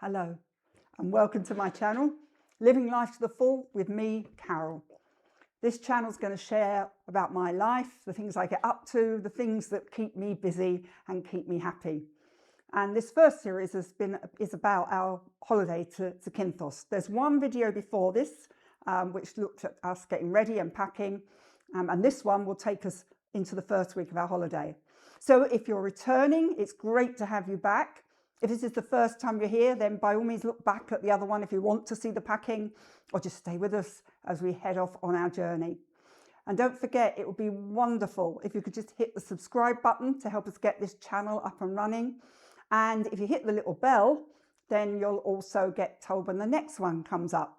Hello and welcome to my channel, Living Life to the Full with me, Carol. This channel is going to share about my life, the things I get up to, the things that keep me busy and keep me happy. And this first series is about our holiday to Zakynthos. There's one video before this which looked at us getting ready and packing, and this one will take us into the first week of our holiday. So if you're returning, it's great to have you back. If this is the first time you're here, then by all means look back at the other one if you want to see the packing, or just stay with us as we head off on our journey. And don't forget, it would be wonderful if you could just hit the subscribe button to help us get this channel up and running. And if you hit the little bell, then you'll also get told when the next one comes up.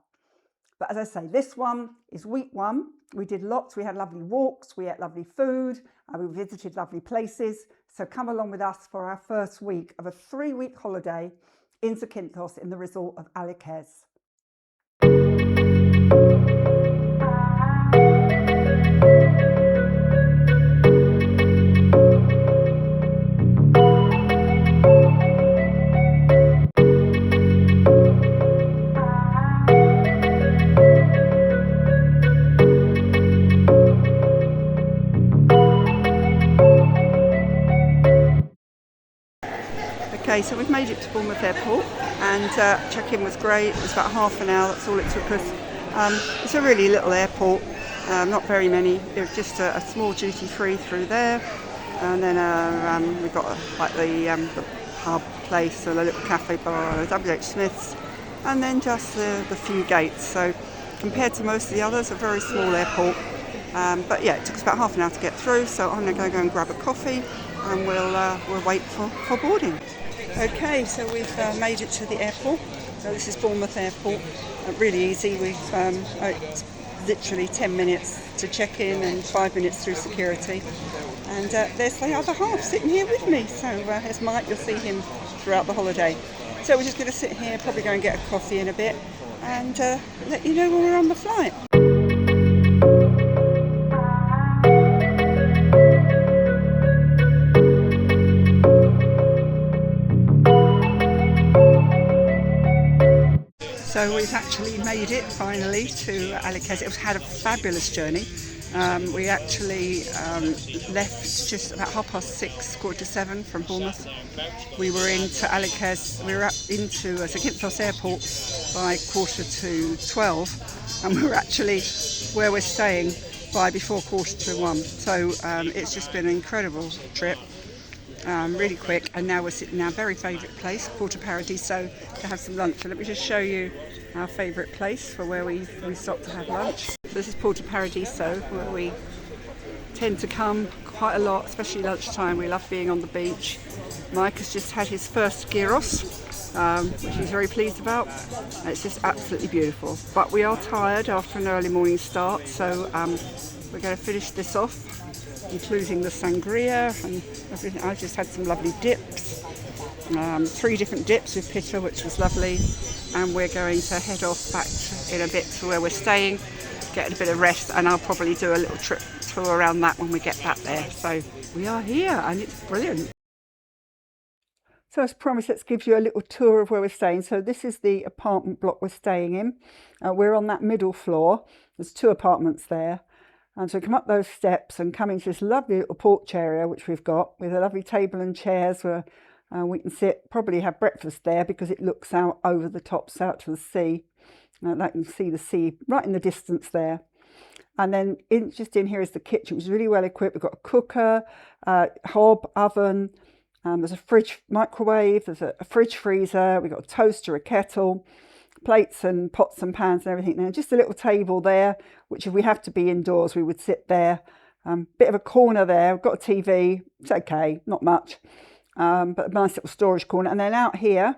But as I say, this one is week one. We did lots. We had lovely walks. We ate lovely food. We visited lovely places. So come along with us for our first week of a 3-week holiday in Zakynthos in the resort of Alykes. Okay, so we've made it to Bournemouth Airport and check-in was great. It was about half an hour, that's all it took us. It's a really little airport, not very many. There's just a small duty-free through there, and then we got the pub place and a little cafe bar, WH Smith's, and then just the few gates. So compared to most of the others, a very small airport. But yeah, it took us about half an hour to get through, so I'm going to go and grab a coffee and we'll wait for boarding. Okay, so we've made it to the airport. So this is Bournemouth Airport. Really easy. It's literally 10 minutes to check in and 5 minutes through security. And there's the other half sitting here with me. So there's Mike. You'll see him throughout the holiday. So we're just going to sit here, probably go and get a coffee in a bit, and let you know when we're on the flight. So we've actually made it finally to Alykes. It had a fabulous journey. We actually left just about 6:30, 6:45 from Bournemouth. We were into Alykes. We were into Zakynthos Airport by 11:45, and we were actually where we're staying by before 1:45. So it's just been an incredible trip. Really quick, and now we're sitting in our very favourite place, Porto Paradiso, to have some lunch. So let me just show you our favourite place for where we stopped to have lunch. So this is Porto Paradiso, where we tend to come quite a lot, especially lunchtime. We love being on the beach. Mike has just had his first gyros, which he's very pleased about. It's just absolutely beautiful. But we are tired after an early morning start, so we're going to finish this off, including the sangria and everything. I just had some lovely dips, 3 different dips with pitta, which was lovely, and we're going to head off back in a bit to where we're staying, get a bit of rest, and I'll probably do a little tour around that when we get back there. So we are here and it's brilliant. So as promised, let's give you a little tour of where we're staying. So this is the apartment block we're staying in. We're on that middle floor. There's 2 apartments there. And so come up those steps and come into this lovely little porch area which we've got, with a lovely table and chairs where we can sit, probably have breakfast there because it looks out over the tops out to the sea. And I can see the sea right in the distance there. And then just in here is the kitchen, which is really well equipped. We've got a cooker, hob, oven, there's a fridge, microwave, there's a fridge freezer, we've got a toaster, a kettle, plates and pots and pans and everything there. Just a little table there, which if we have to be indoors, we would sit there. Bit of a corner there. We've got a TV. It's okay, not much, but a nice little storage corner. And then out here,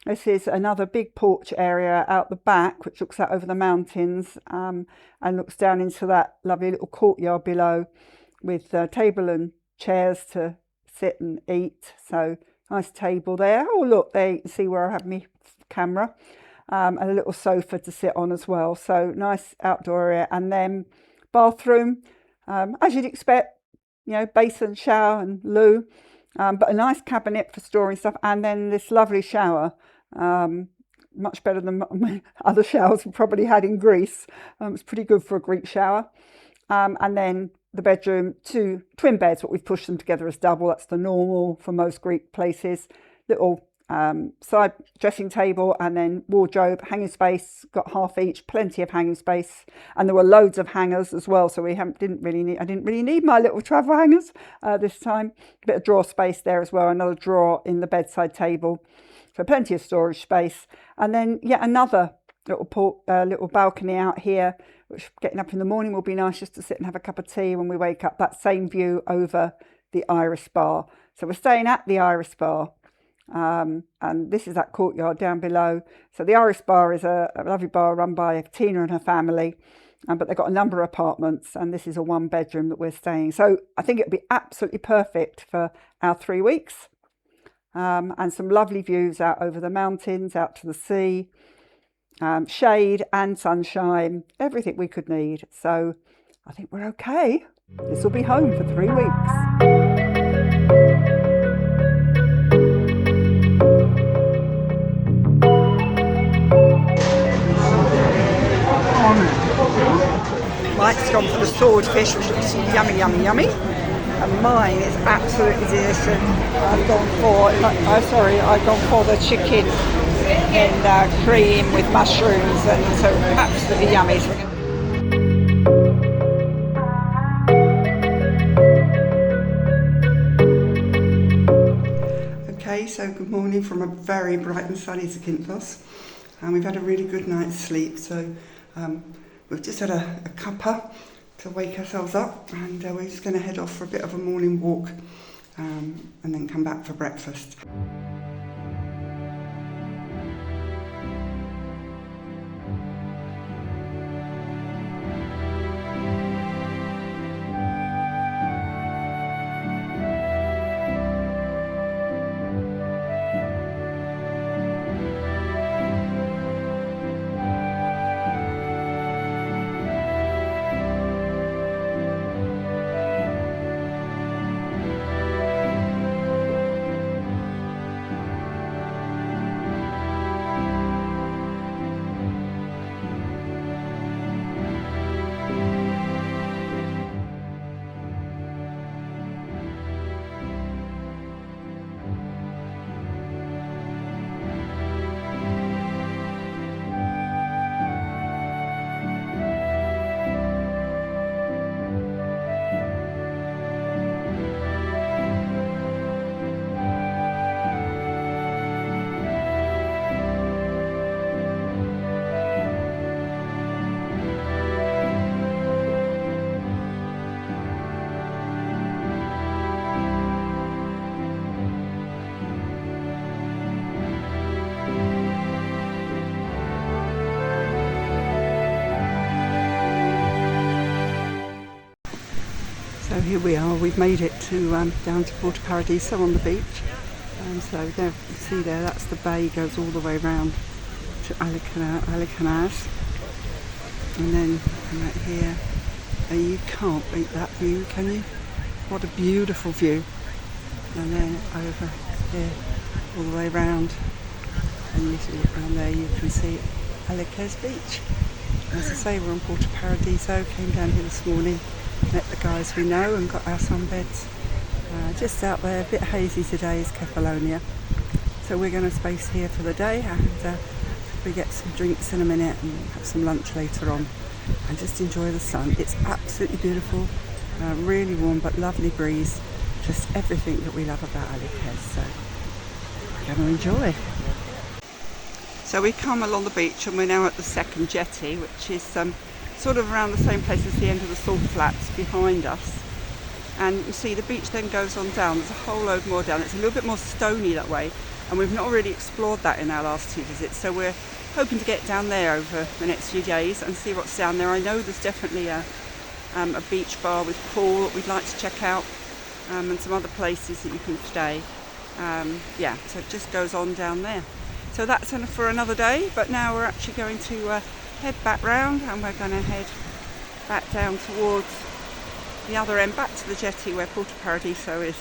this is another big porch area out the back, which looks out over the mountains and looks down into that lovely little courtyard below, with a table and chairs to sit and eat. So nice table there. Oh look, there you can see where I have my camera. And a little sofa to sit on as well. So nice outdoor area. And then bathroom, as you'd expect, you know, basin, shower and loo, but a nice cabinet for storing stuff. And then this lovely shower Much better than other showers we probably had in Greece. It's pretty good for a Greek shower. And then the bedroom, 2 twin beds, but we've pushed them together as double. That's the normal for most Greek places. Little side dressing table, and then wardrobe, hanging space, got half each, plenty of hanging space, and there were loads of hangers as well. So I didn't really need my little travel hangers this time. A bit of drawer space there as well. Another drawer in the bedside table, so plenty of storage space. And then yet another little balcony out here, which getting up in the morning will be nice just to sit and have a cup of tea when we wake up. That same view over the Iris Bar. So we're staying at the Iris Bar. And this is that courtyard down below. So the Iris Bar is a lovely bar run by Tina and her family, but they've got a number of apartments, and this is a 1 bedroom that we're staying. So I think it'd be absolutely perfect for our 3 weeks, and some lovely views out over the mountains, out to the sea, shade and sunshine, everything we could need. So I think we're okay. This will be home for 3 weeks. Mike's gone for the swordfish, which looks yummy, yummy, yummy. And mine is absolutely delicious. I've gone for the chicken in cream with mushrooms, and so absolutely yummy. Okay, so good morning from a very bright and sunny Zakynthos. And we've had a really good night's sleep, so we've just had a cuppa to wake ourselves up, and we're just going to head off for a bit of a morning walk, and then come back for breakfast. So here we are, we've made it to down to Porto Paradiso on the beach. So there, you can see there, that's the bay, goes all the way around to Alykanas. And then right here, you can't beat that view, can you? What a beautiful view. And then over here, all the way around, and you see around there, you can see Alykes beach. As I say, we're on Porto Paradiso, came down here this morning, met the guys we know and got our sunbeds. Just out there, a bit hazy today is Kefalonia. So we're going to space here for the day, and we get some drinks in a minute and have some lunch later on and just enjoy the sun. It's absolutely beautiful, really warm but lovely breeze, just everything that we love about Alykes. So we're going to enjoy. So we've come along the beach and we're now at the second jetty, which is sort of around the same place as the end of the salt flats behind us. And you see the beach then goes on down, there's a whole load more down. It's a little bit more stony that way, and we've not really explored that in our last 2 visits, so we're hoping to get down there over the next few days and see what's down there. I know there's definitely a beach bar with pool that we'd like to check out, and some other places that you can stay. Yeah, so it just goes on down there. So that's for another day, but now we're actually going to head back round, and we're going to head back down towards the other end, back to the jetty where Porto Paradiso is,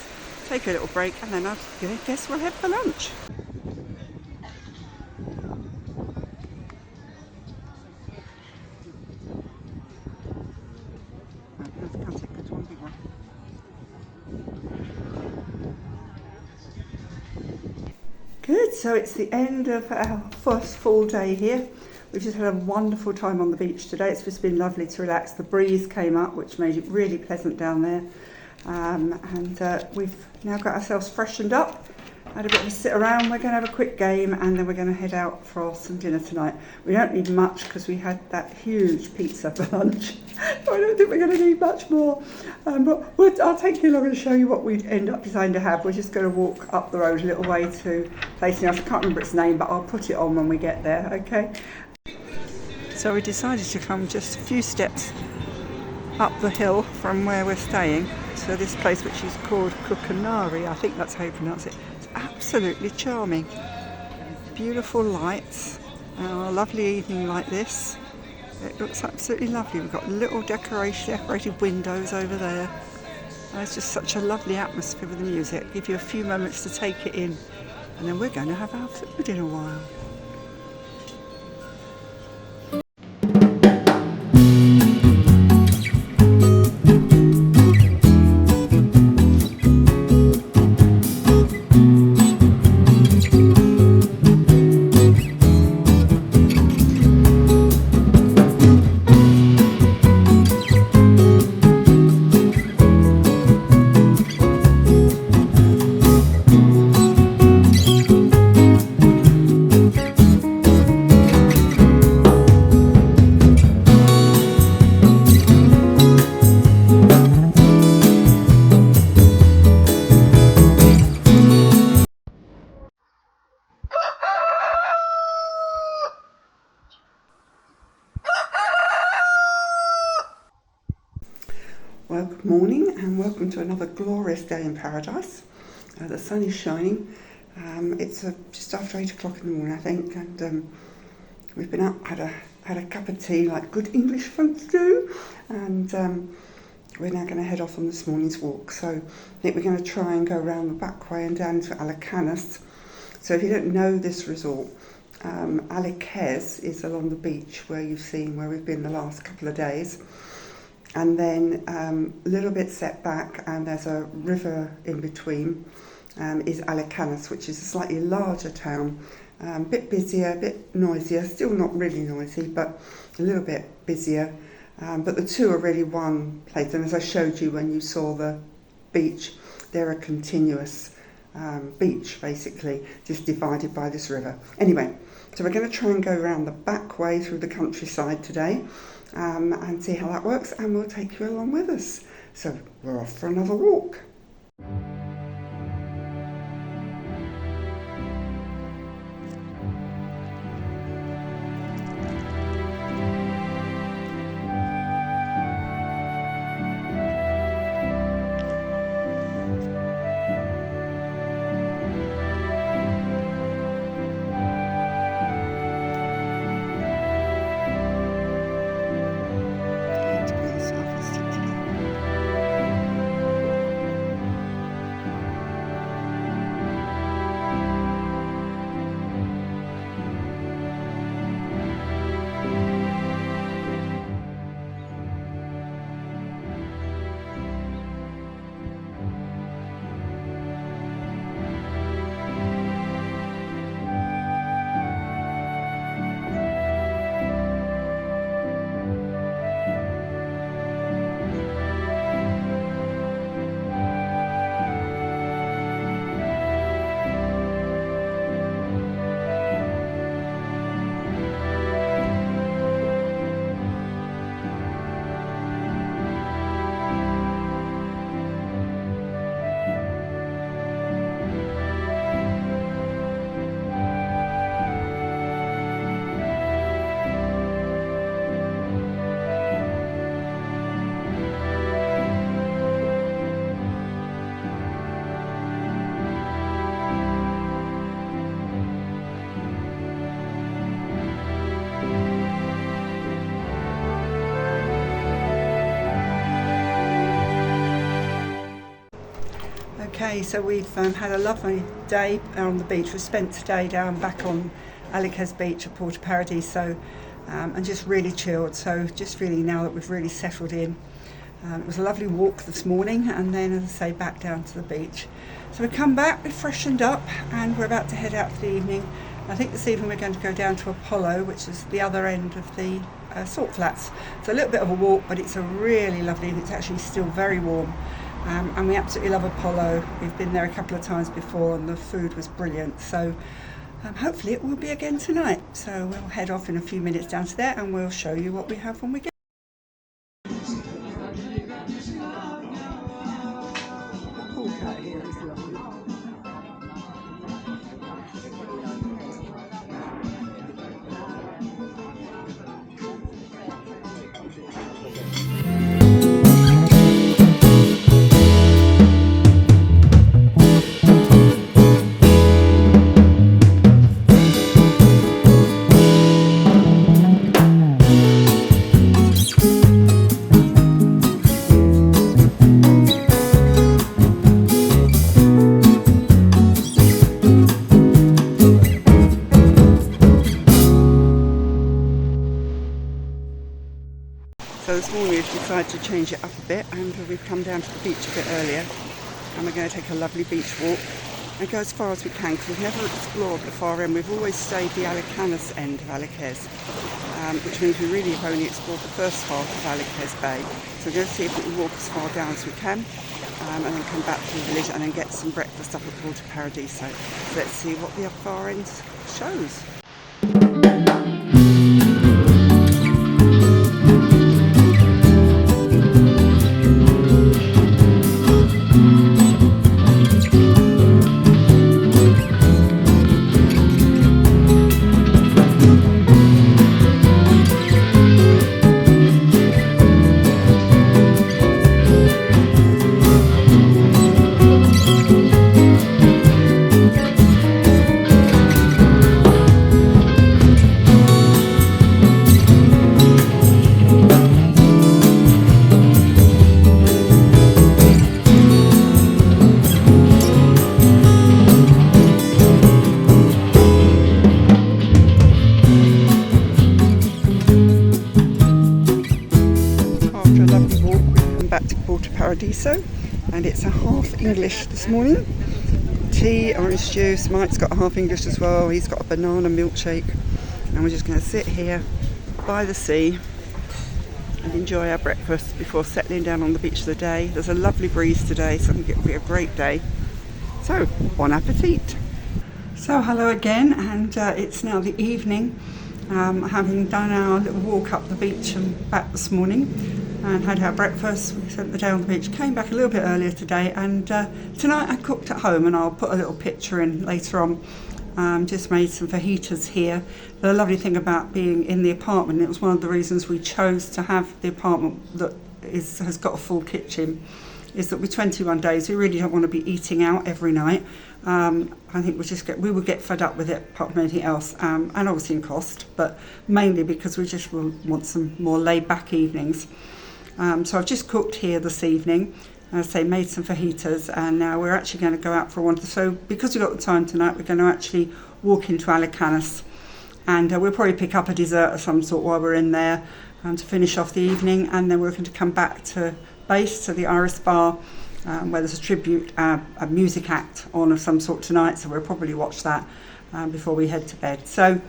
take a little break, and then I guess we'll head for lunch. Good, so it's the end of our first full day here. We've just had a wonderful time on the beach today. It's just been lovely to relax. The breeze came up, which made it really pleasant down there. We've now got ourselves freshened up, had a bit of a sit around. We're going to have a quick game and then we're going to head out for some dinner tonight. We don't need much because we had that huge pizza for lunch. So I don't think we're going to need much more. I'll take you along and show you what we end up deciding to have. We're just going to walk up the road a little way to a place else. I can't remember its name, but I'll put it on when we get there, okay? So we decided to come just a few steps up the hill from where we're staying to this place which is called Kukanari. I think that's how you pronounce it. It's absolutely charming. Beautiful lights, a lovely evening like this. It looks absolutely lovely. We've got little decorated windows over there. And it's just such a lovely atmosphere with the music. Give you a few moments to take it in, and then we're going to have our food in a while. Well, good morning and welcome to another glorious day in paradise. The sun is shining. It's just after 8 o'clock in the morning, I think, and we've been up, had a cup of tea like good English folks do, and we're now going to head off on this morning's walk. So I think we're going to try and go around the back way and down to Alykanas. So if you don't know this resort, Alykes is along the beach where you've seen where we've been the last couple of days. And then a little bit set back, and there's a river in between, is Alykanas, which is a slightly larger town, a bit busier, a bit noisier, still not really noisy, but a little bit busier. But the two are really one place, and as I showed you when you saw the beach, they're a continuous beach, basically, just divided by this river. Anyway, so we're going to try and go around the back way through the countryside today. And see how that works, and we'll take you along with us. So we're off for another walk. Okay, so we've had a lovely day on the beach. We spent today down back on Alykes beach at Porto Paradiso, and just really chilled. So just really now that we've really settled in, It was a lovely walk this morning, and then, as I say, back down to the beach. So we come back, we're freshened up, and we're about to head out for the evening. I think this evening we're going to go down to Apollo, which is the other end of the salt flats. It's a little bit of a walk, but it's a really lovely, it's actually still very warm. And we absolutely love Apollo. We've been there a couple of times before, and the food was brilliant. So hopefully it will be again tonight. So we'll head off in a few minutes down to there, and we'll show you what we have when we get. So this morning we've decided to change it up a bit, and we've come down to the beach a bit earlier, and we're going to take a lovely beach walk and go as far as we can, because we've never explored the far end. We've always stayed the Alykanas end of Alykes, which means we really have only explored the first half of Alykes Bay. So we're going to see if we can walk as far down as we can, and then come back to the village and then get some breakfast up at Porto Paradiso. So let's see what the far end shows. After a lovely walk, we've come back to Porto Paradiso, and it's a half English this morning. Tea, orange juice. Mike's got a half English as well. He's got a banana milkshake, and we're just going to sit here by the sea and enjoy our breakfast before settling down on the beach for the day. There's a lovely breeze today, so I think it'll be a great day. So, bon appetit. So hello again, and it's now the evening. Having done our little walk up the beach and back this morning and had our breakfast, we spent the day on the beach, came back a little bit earlier today, and tonight I cooked at home, and I'll put a little picture in later on. Just made some fajitas here. The lovely thing about being in the apartment, it was one of the reasons we chose to have the apartment that has got a full kitchen, is that with 21 days we really don't want to be eating out every night. I think we would get fed up with it, apart from anything else, and obviously in cost, but mainly because we just will want some more laid back evenings. So I've just cooked here this evening, as I say, made some fajitas, and now we're actually going to go out for a wander. So because we've got the time tonight, we're going to actually walk into Alykanas, and we'll probably pick up a dessert of some sort while we're in there to finish off the evening, and then we're going to come back to base, to the Iris Bar, where there's a tribute, a music act on of some sort tonight, so we'll probably watch that before we head to bed. So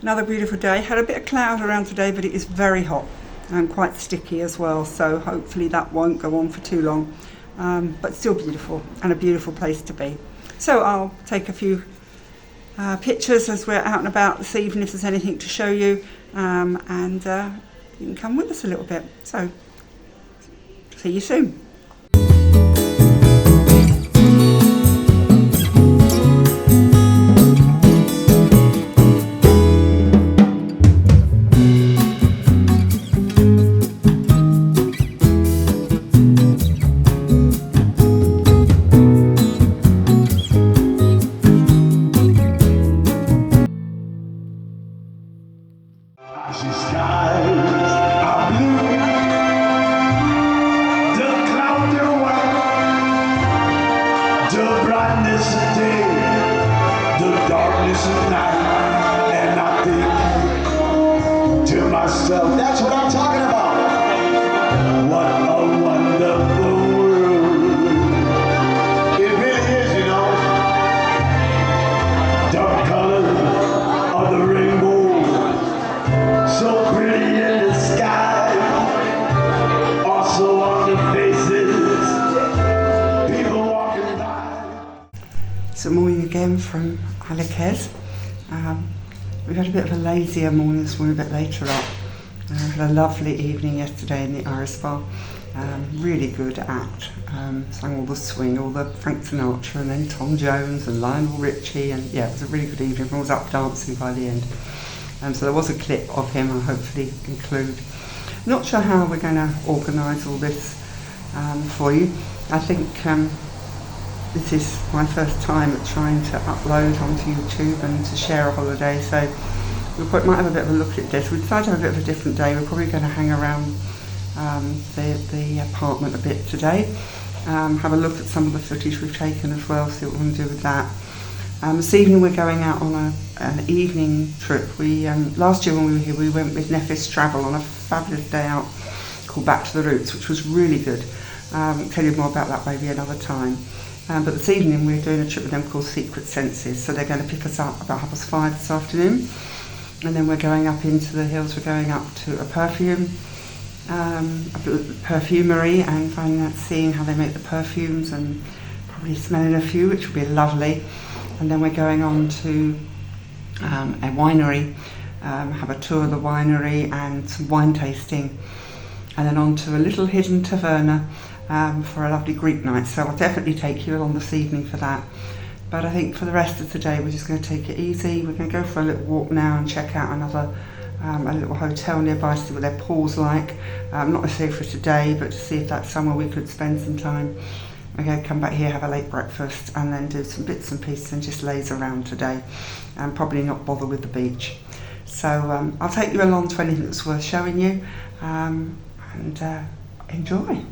another beautiful day. Had a bit of cloud around today, but it is very hot and quite sticky as well, so hopefully that won't go on for too long, but still beautiful, and a beautiful place to be. So I'll take a few pictures as we're out and about this evening if there's anything to show you, and you can come with us a little bit. So see you soon. That's what I'm talking about. What a We've had a bit of a lazier morning this morning, a bit later up. Had a lovely evening yesterday in the Irish Bar. Really good act. Sang all the swing, all the Frank Sinatra, and then Tom Jones and Lionel Richie, and yeah, it was a really good evening. Everyone was up dancing by the end. So there was a clip of him I'll hopefully include. Not sure how we're going to organise all this for you. I think this is my first time at trying to upload onto YouTube and to share a holiday, so we might have a bit of a look at this. We decided to have a bit of a different day. We're probably going to hang around the apartment a bit today, have a look at some of the footage we've taken as well, see what we want to do with that. This evening we're going out on an evening trip. We last year when we were here we went with Nefis Travel on a fabulous day out called Back to the Roots, which was really good. Tell you more about that maybe another time. But this evening we're doing a trip with them called Secret Senses, so they're going to pick us up about 5:30 this afternoon, and then we're going up into the hills. We're going up to a perfumery and finding out, seeing how they make the perfumes and probably smelling a few, which will be lovely. And then we're going on to a winery, have a tour of the winery and some wine tasting, and then on to a little hidden taverna for a lovely Greek night. So I'll definitely take you along this evening for that. But I think for the rest of the day we're just going to take it easy. We're going to go for a little walk now and check out another a little hotel nearby to see what their pool's like. Not necessarily for today, but to see if that's somewhere we could spend some time. We're going to come back here, have a late breakfast, and then do some bits and pieces and just laze around today, and probably not bother with the beach. So I'll take you along to anything that's worth showing you, and enjoy.